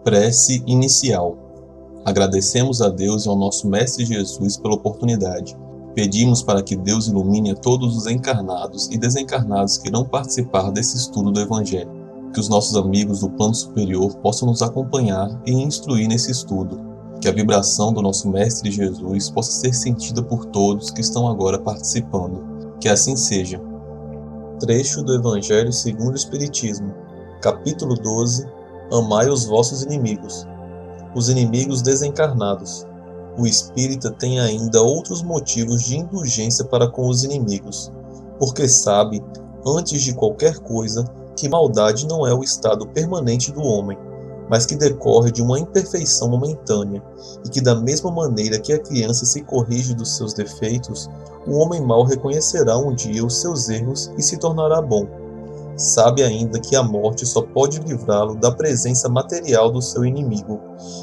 Prece inicial. Agradecemos a Deus e ao nosso Mestre Jesus pela oportunidade. Pedimos para que Deus ilumine a todos os encarnados e desencarnados que irão participar desse estudo do Evangelho. Que os nossos amigos do plano superior possam nos acompanhar e instruir nesse estudo. Que a vibração do nosso Mestre Jesus possa ser sentida por todos que estão agora participando. Que assim seja. Trecho do Evangelho segundo o Espiritismo, capítulo 12. Amai os vossos inimigos. Os inimigos desencarnados. O espírita tem ainda outros motivos de indulgência para com os inimigos, porque sabe, antes de qualquer coisa, que maldade não é o estado permanente do homem, mas que decorre de uma imperfeição momentânea, e que da mesma maneira que a criança se corrige dos seus defeitos, o homem mau reconhecerá um dia os seus erros e se tornará bom. Sabe ainda que a morte só pode livrá-lo da presença material do seu inimigo,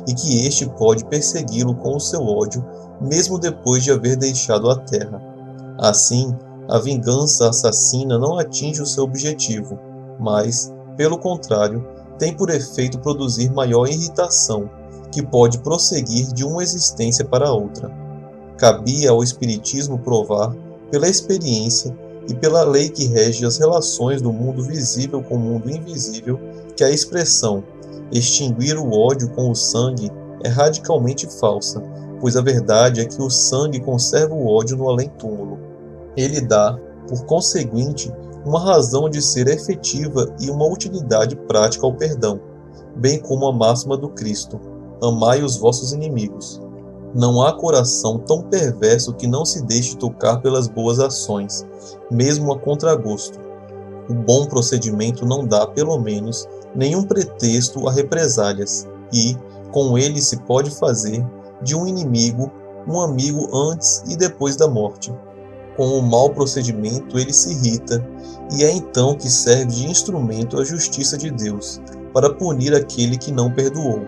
e que este pode persegui-lo com o seu ódio, mesmo depois de haver deixado a terra. Assim, a vingança assassina não atinge o seu objetivo, mas, pelo contrário, tem por efeito produzir maior irritação, que pode prosseguir de uma existência para outra. Cabia ao Espiritismo provar, pela experiência e pela lei que rege as relações do mundo visível com o mundo invisível, que a expressão extinguir o ódio com o sangue é radicalmente falsa, pois a verdade é que o sangue conserva o ódio no além-túmulo. Ele dá, por conseguinte, uma razão de ser efetiva e uma utilidade prática ao perdão, bem como a máxima do Cristo: amai os vossos inimigos. Não há coração tão perverso que não se deixe tocar pelas boas ações, mesmo a contragosto. O bom procedimento não dá, pelo menos, nenhum pretexto a represálias, e, com ele se pode fazer de um inimigo um amigo antes e depois da morte. Com o mau procedimento ele se irrita, e é então que serve de instrumento à justiça de Deus, para punir aquele que não perdoou.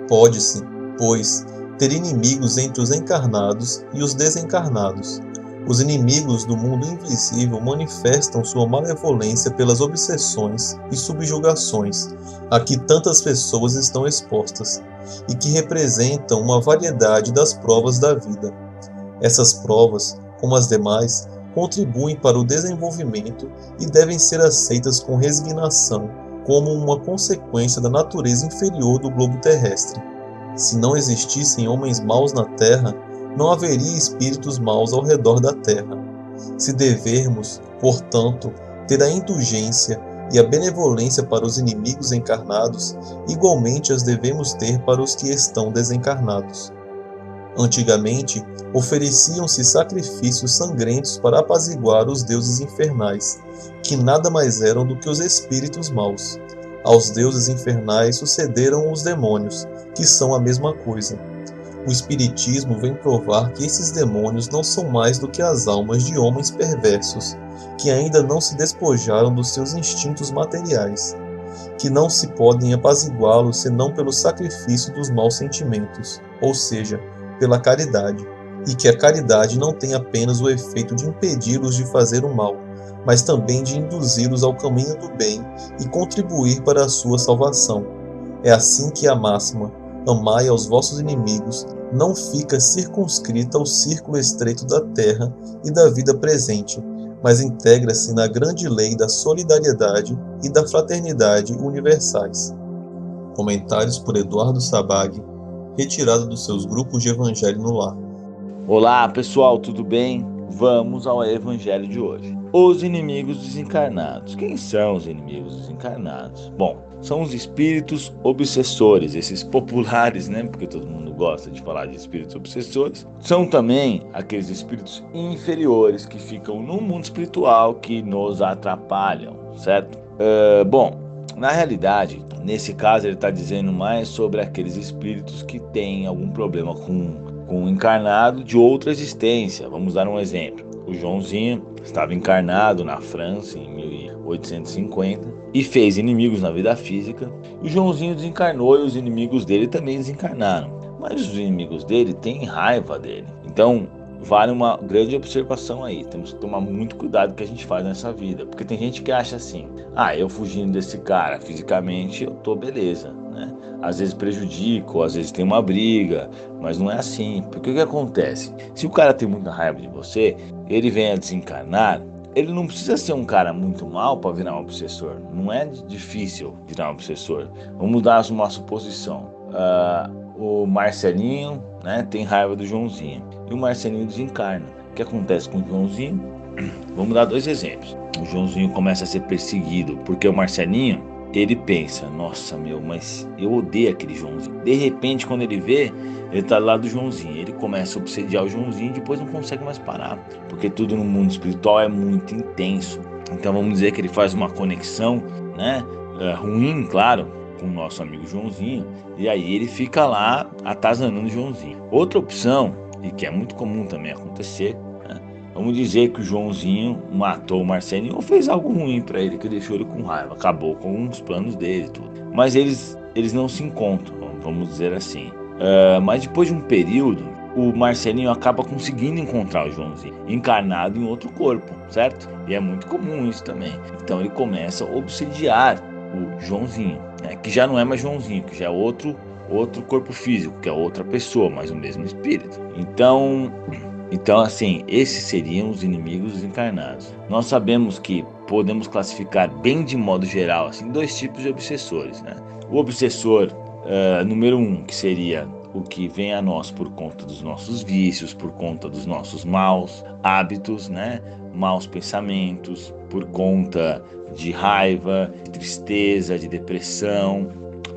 Pode-se, pois, ter inimigos entre os encarnados e os desencarnados. Os inimigos do mundo invisível manifestam sua malevolência pelas obsessões e subjugações a que tantas pessoas estão expostas, e que representam uma variedade das provas da vida. Essas provas, como as demais, contribuem para o desenvolvimento e devem ser aceitas com resignação como uma consequência da natureza inferior do globo terrestre. Se não existissem homens maus na Terra, não haveria espíritos maus ao redor da Terra. Se devermos, portanto, ter a indulgência e a benevolência para os inimigos encarnados, igualmente as devemos ter para os que estão desencarnados. Antigamente, ofereciam-se sacrifícios sangrentos para apaziguar os deuses infernais, que nada mais eram do que os espíritos maus. Aos deuses infernais sucederam os demônios, que são a mesma coisa. O Espiritismo vem provar que esses demônios não são mais do que as almas de homens perversos, que ainda não se despojaram dos seus instintos materiais, que não se podem apaziguá-los senão pelo sacrifício dos maus sentimentos, ou seja, pela caridade, e que a caridade não tem apenas o efeito de impedi-los de fazer o mal, mas também de induzi-los ao caminho do bem e contribuir para a sua salvação. É assim que a máxima, amai aos vossos inimigos, não fica circunscrita ao círculo estreito da terra e da vida presente, mas integra-se na grande lei da solidariedade e da fraternidade universais. Comentários por Eduardo Sabag, retirado dos seus grupos de Evangelho no Lar. Olá pessoal, tudo bem? Vamos ao Evangelho de hoje. Os inimigos desencarnados. Quem são os inimigos desencarnados? Bom, são os espíritos obsessores, esses populares, né? Porque todo mundo gosta de falar de espíritos obsessores. São também aqueles espíritos inferiores que ficam no mundo espiritual, que nos atrapalham, certo? Bom, na realidade, nesse caso ele está dizendo mais sobre aqueles espíritos que têm algum problema com o encarnado de outra existência. Vamos dar um exemplo. O Joãozinho estava encarnado na França em 1850 e fez inimigos na vida física. O Joãozinho desencarnou e os inimigos dele também desencarnaram. Mas os inimigos dele têm raiva dele. Então, vale uma grande observação aí. Temos que tomar muito cuidado com o que a gente faz nessa vida. Porque tem gente que acha assim: eu fugindo desse cara fisicamente, eu tô beleza, né? Às vezes prejudica, ou às vezes tem uma briga, mas não é assim. Porque o que acontece? Se o cara tem muita raiva de você, ele vem a desencarnar, ele não precisa ser um cara muito mal para virar um obsessor. Não é difícil virar um obsessor. Vamos dar uma suposição. O Marcelinho, né, tem raiva do Joãozinho. E o Marcelinho desencarna. O que acontece com o Joãozinho? Vamos dar 2 exemplos. O Joãozinho começa a ser perseguido porque o Marcelinho, ele pensa, nossa, mas eu odeio aquele Joãozinho. De repente, quando ele vê, ele tá do lado do Joãozinho. Ele começa a obsediar o Joãozinho e depois não consegue mais parar. Porque tudo no mundo espiritual é muito intenso. Então vamos dizer que ele faz uma conexão, né, ruim, claro, com o nosso amigo Joãozinho. E aí ele fica lá atazanando o Joãozinho. Outra opção, e que é muito comum também acontecer, vamos dizer que o Joãozinho matou o Marcelinho ou fez algo ruim pra ele, que deixou ele com raiva, acabou com os planos dele, tudo. Mas eles não se encontram, vamos dizer assim. Mas depois de um período, o Marcelinho acaba conseguindo encontrar o Joãozinho, encarnado em outro corpo, certo? E é muito comum isso também. Então ele começa a obsediar o Joãozinho, né? Que já não é mais Joãozinho, que já é outro corpo físico, que é outra pessoa, mas o mesmo espírito. Então, assim, esses seriam os inimigos desencarnados. Nós sabemos que podemos classificar bem de modo geral, assim, 2 tipos de obsessores, né? O obsessor número 1, que seria o que vem a nós por conta dos nossos vícios, por conta dos nossos maus hábitos, né? Maus pensamentos, por conta de raiva, de tristeza, de depressão,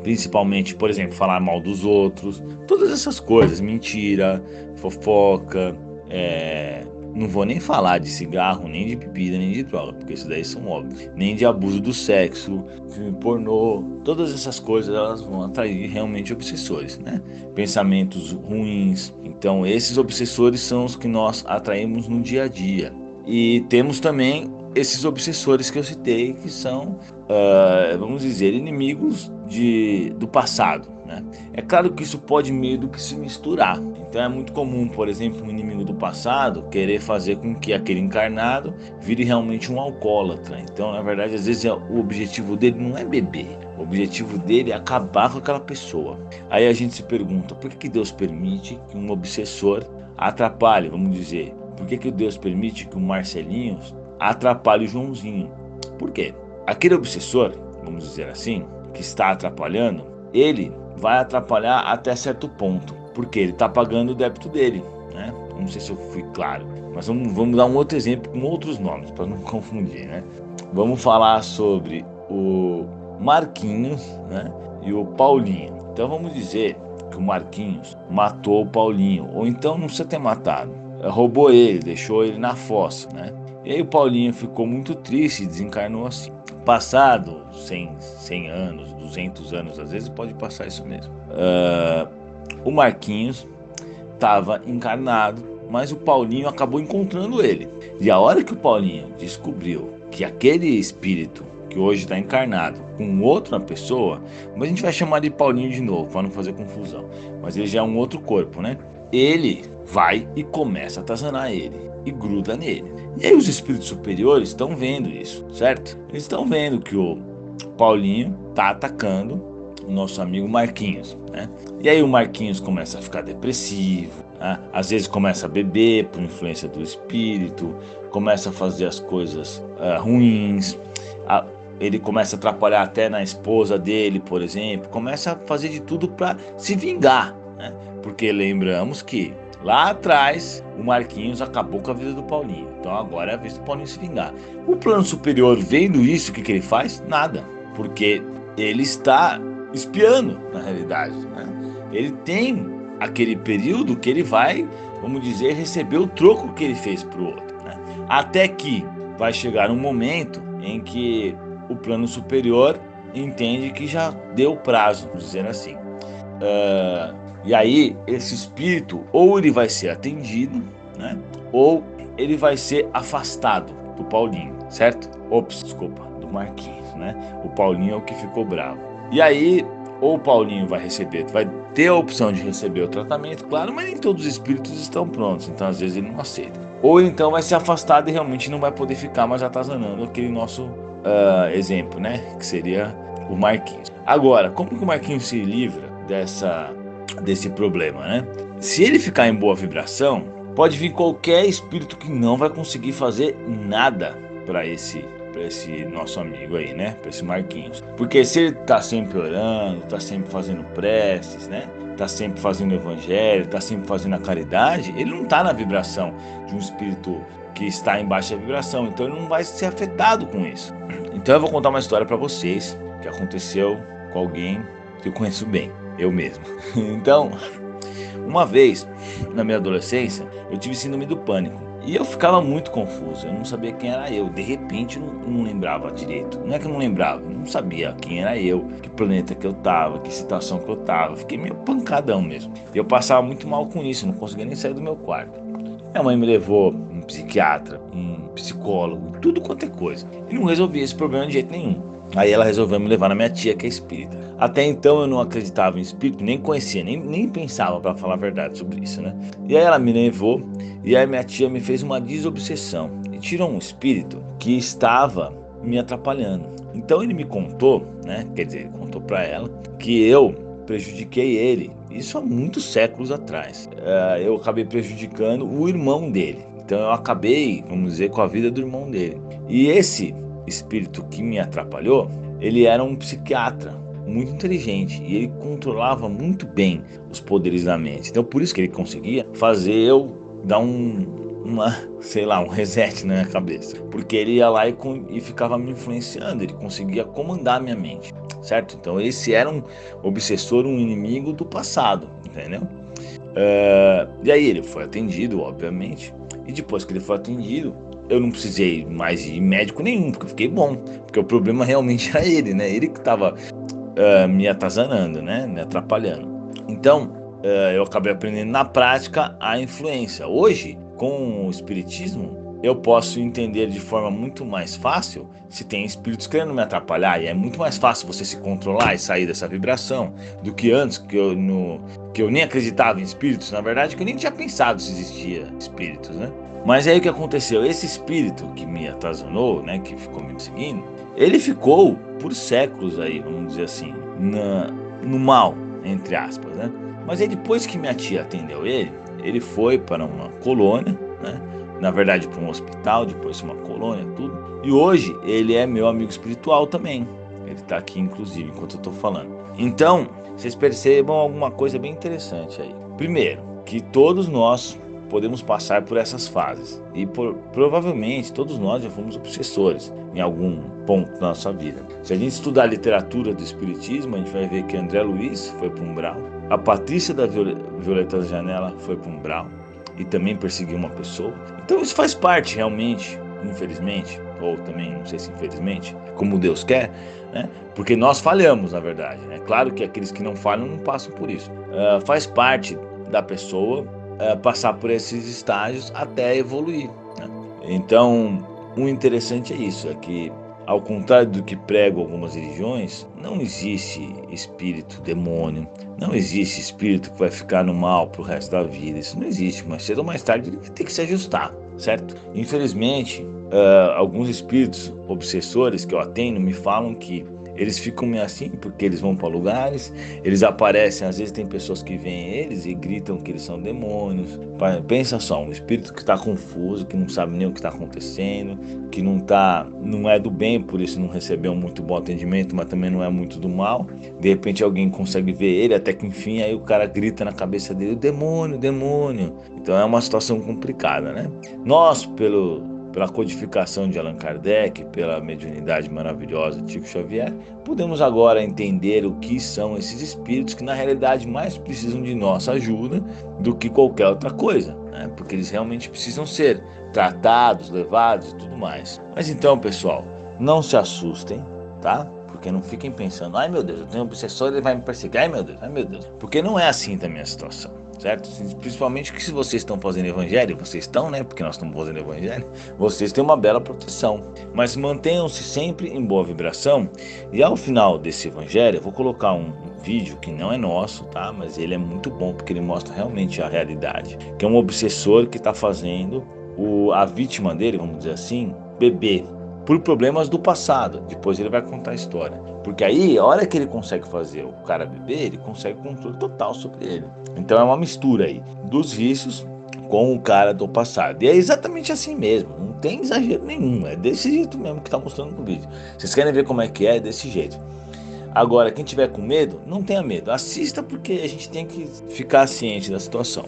principalmente, por exemplo, falar mal dos outros, todas essas coisas, mentira, fofoca. Não vou nem falar de cigarro, nem de bebida, nem de droga, porque isso daí são óbvios. Nem de abuso do sexo, filme pornô, todas essas coisas elas vão atrair realmente obsessores, né? Pensamentos ruins. Então esses obsessores são os que nós atraímos no dia a dia. E temos também esses obsessores que eu citei, que são, vamos dizer, inimigos do passado, né? É claro que isso pode meio do que se misturar. Então é muito comum, por exemplo, um inimigo do passado querer fazer com que aquele encarnado vire realmente um alcoólatra. Então, na verdade, às vezes o objetivo dele não é beber. O objetivo dele é acabar com aquela pessoa. Aí a gente se pergunta, por que Deus permite que um obsessor atrapalhe, vamos dizer? Por que Deus permite que o Marcelinho atrapalhe o Joãozinho? Por quê? Aquele obsessor, vamos dizer assim, que está atrapalhando, ele vai atrapalhar até certo ponto, porque ele está pagando o débito dele, né? Não sei se eu fui claro, mas vamos dar um outro exemplo com outros nomes, para não confundir, né? Vamos falar sobre o Marquinhos, né? E o Paulinho. Então vamos dizer que o Marquinhos matou o Paulinho, ou então não precisa ter matado, roubou ele, deixou ele na fossa, né? E aí o Paulinho ficou muito triste e desencarnou assim. Passado 100 anos, 200 anos, às vezes pode passar isso mesmo. O Marquinhos estava encarnado, mas o Paulinho acabou encontrando ele. E a hora que o Paulinho descobriu que aquele espírito que hoje está encarnado com outra pessoa, mas a gente vai chamar de Paulinho de novo, para não fazer confusão, mas ele já é um outro corpo, né? Ele vai e começa a atazanar ele e gruda nele. E aí os espíritos superiores estão vendo isso, certo? Eles estão vendo que o Paulinho está atacando o nosso amigo Marquinhos, né? E aí o Marquinhos começa a ficar depressivo, né? Às vezes começa a beber por influência do espírito, começa a fazer as coisas ruins, ele começa a atrapalhar até na esposa dele, por exemplo, começa a fazer de tudo para se vingar, né? Porque lembramos que lá atrás o Marquinhos acabou com a vida do Paulinho, então agora é a vez do Paulinho se vingar. O plano superior, vendo isso, o que ele faz? Nada, porque ele está espiando na realidade, né? Ele tem aquele período que ele vai, vamos dizer, receber o troco que ele fez para o outro, né? Até que vai chegar um momento em que o plano superior entende que já deu prazo, vamos dizer assim. E aí esse espírito ou ele vai ser atendido, né? Ou ele vai ser afastado do Paulinho, certo? Desculpa, do Marquinhos, né? O Paulinho é o que ficou bravo. E aí ou o Paulinho vai ter a opção de receber o tratamento, claro, mas nem todos os espíritos estão prontos, então às vezes ele não aceita. Ou então vai ser afastado e realmente não vai poder ficar mais atazanando aquele nosso exemplo, né? Que seria o Marquinhos. Agora, como que o Marquinhos se livra desse problema, né? Se ele ficar em boa vibração, pode vir qualquer espírito que não vai conseguir fazer nada para esse nosso amigo aí, né? Para esse Marquinhos. Porque se ele tá sempre orando, tá sempre fazendo preces, né? Tá sempre fazendo o evangelho, tá sempre fazendo a caridade, ele não tá na vibração de um espírito que está em baixa vibração, então ele não vai ser afetado com isso. Então eu vou contar uma história para vocês que aconteceu com alguém que eu conheço bem, eu mesmo. Então, uma vez, na minha adolescência, eu tive síndrome do pânico. E eu ficava muito confuso, eu não sabia quem era eu. De repente, eu não lembrava direito. Não é que eu não lembrava, eu não sabia quem era eu, que planeta que eu tava, que situação que eu tava. Fiquei meio pancadão mesmo. E eu passava muito mal com isso, não conseguia nem sair do meu quarto. Minha mãe me levou um psiquiatra, um psicólogo, tudo quanto é coisa. E não resolvia esse problema de jeito nenhum. Aí ela resolveu me levar na minha tia, que é espírita. Até então eu não acreditava em espírito, nem conhecia, nem pensava, para falar a verdade, sobre isso, né? E aí ela me levou, e aí minha tia me fez uma desobsessão e tirou um espírito que estava me atrapalhando. Então ele me contou, né? Quer dizer, ele contou para ela que eu prejudiquei ele. Isso há muitos séculos atrás. Eu acabei prejudicando o irmão dele. Então eu acabei, vamos dizer, com a vida do irmão dele. E esse espírito que me atrapalhou, ele era um psiquiatra muito inteligente e ele controlava muito bem os poderes da mente. Então por isso que ele conseguia fazer eu dar um reset na minha cabeça, porque ele ia lá e ficava me influenciando, ele conseguia comandar a minha mente, certo? Então esse era um obsessor, um inimigo do passado, entendeu? E aí ele foi atendido, obviamente, e depois que ele foi atendido, eu não precisei mais ir médico nenhum, porque eu fiquei bom, porque o problema realmente era ele, né? Ele que estava me atazanando, né? Me atrapalhando. Então, eu acabei aprendendo na prática a influência. Hoje, com o espiritismo, eu posso entender de forma muito mais fácil se tem espíritos querendo me atrapalhar, e é muito mais fácil você se controlar e sair dessa vibração do que antes, que eu nem acreditava em espíritos, na verdade, que eu nem tinha pensado se existia espíritos, né? Mas aí o que aconteceu? Esse espírito que me atazanou, né, que ficou me seguindo, ele ficou por séculos aí, vamos dizer assim, no mal, entre aspas, né? Mas aí depois que minha tia atendeu ele foi para uma colônia, né? Na verdade para um hospital, depois uma colônia, tudo. E hoje ele é meu amigo espiritual também. Ele está aqui inclusive enquanto eu estou falando. Então, vocês percebam alguma coisa bem interessante aí. Primeiro, que todos nós podemos passar por essas fases e provavelmente todos nós já fomos obsessores em algum ponto da nossa vida. Se a gente estudar a literatura do espiritismo, a gente vai ver que André Luiz foi para um umbral, a Patrícia da Violeta da Janela foi para um umbral e também perseguiu uma pessoa. Então isso faz parte realmente, infelizmente, ou também não sei se infelizmente, como Deus quer, né? Porque nós falhamos, na verdade. É claro que aqueles que não falham não passam por isso. Faz parte da pessoa passar por esses estágios até evoluir, né? Então, o interessante é isso, é que, ao contrário do que pregam algumas religiões, não existe espírito demônio, não existe espírito que vai ficar no mal pro resto da vida. Isso não existe, mas cedo ou mais tarde ele vai ter que se ajustar, certo? Infelizmente, alguns espíritos obsessores que eu atendo me falam que eles ficam meio assim porque eles vão para lugares, eles aparecem, às vezes tem pessoas que veem eles e gritam que eles são demônios. Pensa só, um espírito que está confuso, que não sabe nem o que está acontecendo, que não é do bem, por isso não recebeu muito bom atendimento, mas também não é muito do mal. De repente alguém consegue ver ele, até que enfim aí o cara grita na cabeça dele, demônio, demônio. Então é uma situação complicada, né? Nós, pela codificação de Allan Kardec, pela mediunidade maravilhosa de Chico Xavier, podemos agora entender o que são esses espíritos que na realidade mais precisam de nossa ajuda do que qualquer outra coisa, né? Porque eles realmente precisam ser tratados, levados e tudo mais. Mas então, pessoal, não se assustem, tá? Porque não fiquem pensando, ai meu Deus, eu tenho um obsessor, ele vai me perseguir, ai meu Deus. Porque não é assim também a situação. Certo? Principalmente que se vocês estão fazendo evangelho, vocês estão, né? Porque nós estamos fazendo evangelho, vocês têm uma bela proteção. Mas mantenham-se sempre em boa vibração. E ao final desse evangelho, eu vou colocar um vídeo que não é nosso, tá? Mas ele é muito bom porque ele mostra realmente a realidade. Que é um obsessor que está fazendo a vítima dele, vamos dizer assim, beber por problemas do passado. Depois ele vai contar a história. Porque aí, a hora que ele consegue fazer o cara beber, ele consegue controle total sobre ele. Então é uma mistura aí dos vícios com o cara do passado. E é exatamente assim mesmo, não tem exagero nenhum, é desse jeito mesmo que tá mostrando no vídeo. Vocês querem ver como é que é desse jeito. Agora, quem tiver com medo, não tenha medo, assista, porque a gente tem que ficar ciente da situação.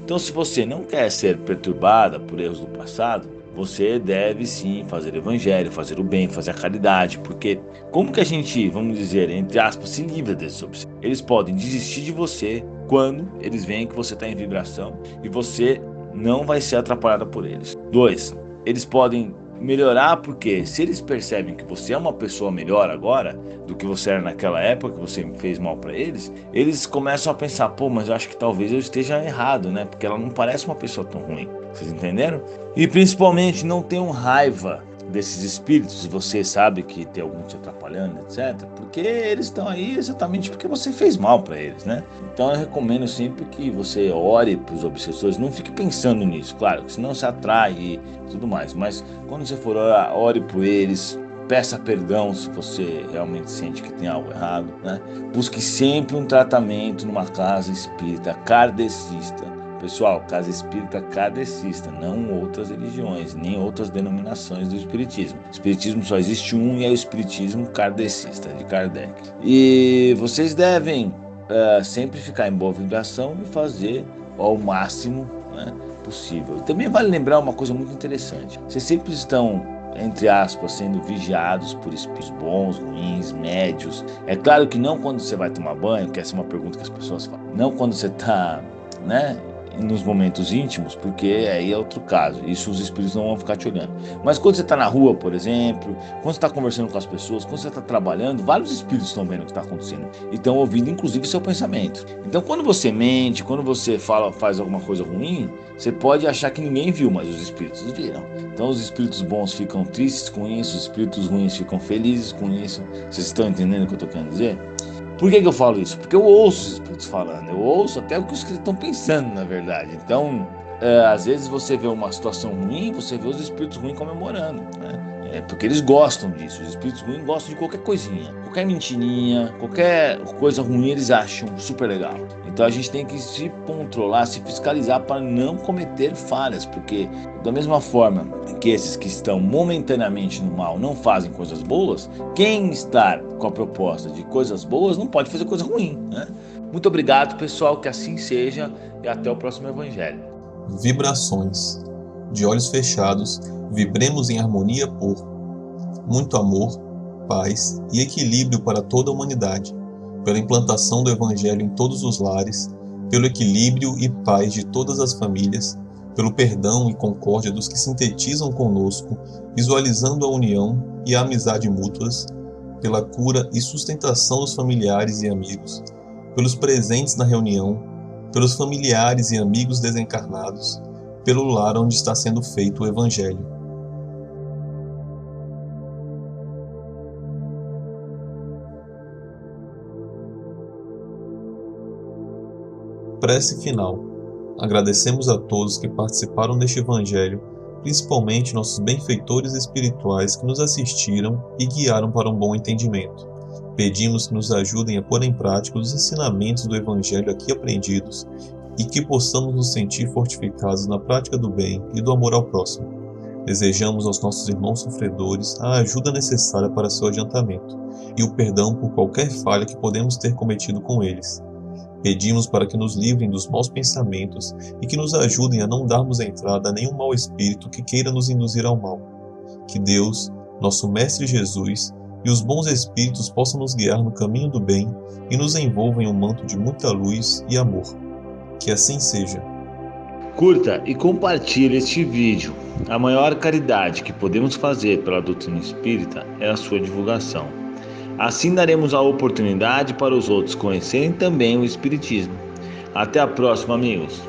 Então, se você não quer ser perturbada por erros do passado, você deve sim fazer o evangelho, fazer o bem, fazer a caridade, porque como que a gente, vamos dizer, entre aspas, se livra desses obsessores? Eles podem desistir de você quando eles veem que você está em vibração e você não vai ser atrapalhada por eles. 2, eles podem melhorar, porque se eles percebem que você é uma pessoa melhor agora do que você era naquela época, que você fez mal para eles, eles começam a pensar, pô, mas eu acho que talvez eu esteja errado, né? Porque ela não parece uma pessoa tão ruim. Vocês entenderam? E principalmente não tenham raiva desses espíritos, se você sabe que tem algum te atrapalhando, etc. Porque eles estão aí exatamente porque você fez mal para eles, né? Então eu recomendo sempre que você ore para os obsessores, não fique pensando nisso, claro, que senão você atrai e tudo mais. Mas quando você for orar, ore por eles, peça perdão se você realmente sente que tem algo errado, né? Busque sempre um tratamento numa casa espírita kardecista. Pessoal, casa espírita kardecista, não outras religiões, nem outras denominações do espiritismo. O espiritismo só existe um e é o espiritismo kardecista, de Kardec. E vocês devem sempre ficar em boa vibração e fazer ao máximo, né, possível. E também vale lembrar uma coisa muito interessante. Vocês sempre estão, entre aspas, sendo vigiados por espíritos bons, ruins, médios. É claro que não quando você vai tomar banho, que essa é uma pergunta que as pessoas falam. Não quando você está, né, nos momentos íntimos, porque aí é outro caso, isso os espíritos não vão ficar te olhando. Mas quando você está na rua, por exemplo, quando você está conversando com as pessoas, quando você está trabalhando, vários espíritos estão vendo o que está acontecendo e estão ouvindo inclusive seu pensamento. Então quando você mente, quando você faz alguma coisa ruim, você pode achar que ninguém viu, mas os espíritos viram. Então os espíritos bons ficam tristes com isso, os espíritos ruins ficam felizes com isso. Vocês estão entendendo o que eu estou querendo dizer? Por que eu falo isso? Porque eu ouço os espíritos falando, eu ouço até o que os espíritos estão pensando, na verdade. Então, às vezes você vê uma situação ruim, você vê os espíritos ruins comemorando, né? Porque eles gostam disso, os espíritos ruins gostam de qualquer coisinha, qualquer mentirinha, qualquer coisa ruim eles acham super legal. Então a gente tem que se controlar, se fiscalizar para não cometer falhas, porque da mesma forma que esses que estão momentaneamente no mal não fazem coisas boas, quem está com a proposta de coisas boas não pode fazer coisa ruim, né? Muito obrigado, pessoal, que assim seja, e até o próximo Evangelho. Vibrações. De olhos fechados, vibremos em harmonia por muito amor, paz e equilíbrio para toda a humanidade, pela implantação do Evangelho em todos os lares, pelo equilíbrio e paz de todas as famílias, pelo perdão e concórdia dos que sintetizam conosco, visualizando a união e a amizade mútuas, pela cura e sustentação dos familiares e amigos, pelos presentes na reunião, pelos familiares e amigos desencarnados, pelo lar onde está sendo feito o Evangelho. Prece final. Agradecemos a todos que participaram deste Evangelho, principalmente nossos benfeitores espirituais que nos assistiram e guiaram para um bom entendimento. Pedimos que nos ajudem a pôr em prática os ensinamentos do Evangelho aqui aprendidos e que possamos nos sentir fortificados na prática do bem e do amor ao próximo. Desejamos aos nossos irmãos sofredores a ajuda necessária para seu adiantamento e o perdão por qualquer falha que podemos ter cometido com eles. Pedimos para que nos livrem dos maus pensamentos e que nos ajudem a não darmos entrada a nenhum mau espírito que queira nos induzir ao mal. Que Deus, nosso Mestre Jesus, e os bons espíritos possam nos guiar no caminho do bem e nos envolvam em um manto de muita luz e amor. Que assim seja. Curta e compartilhe este vídeo. A maior caridade que podemos fazer pela doutrina espírita é a sua divulgação. Assim daremos a oportunidade para os outros conhecerem também o Espiritismo. Até a próxima, amigos.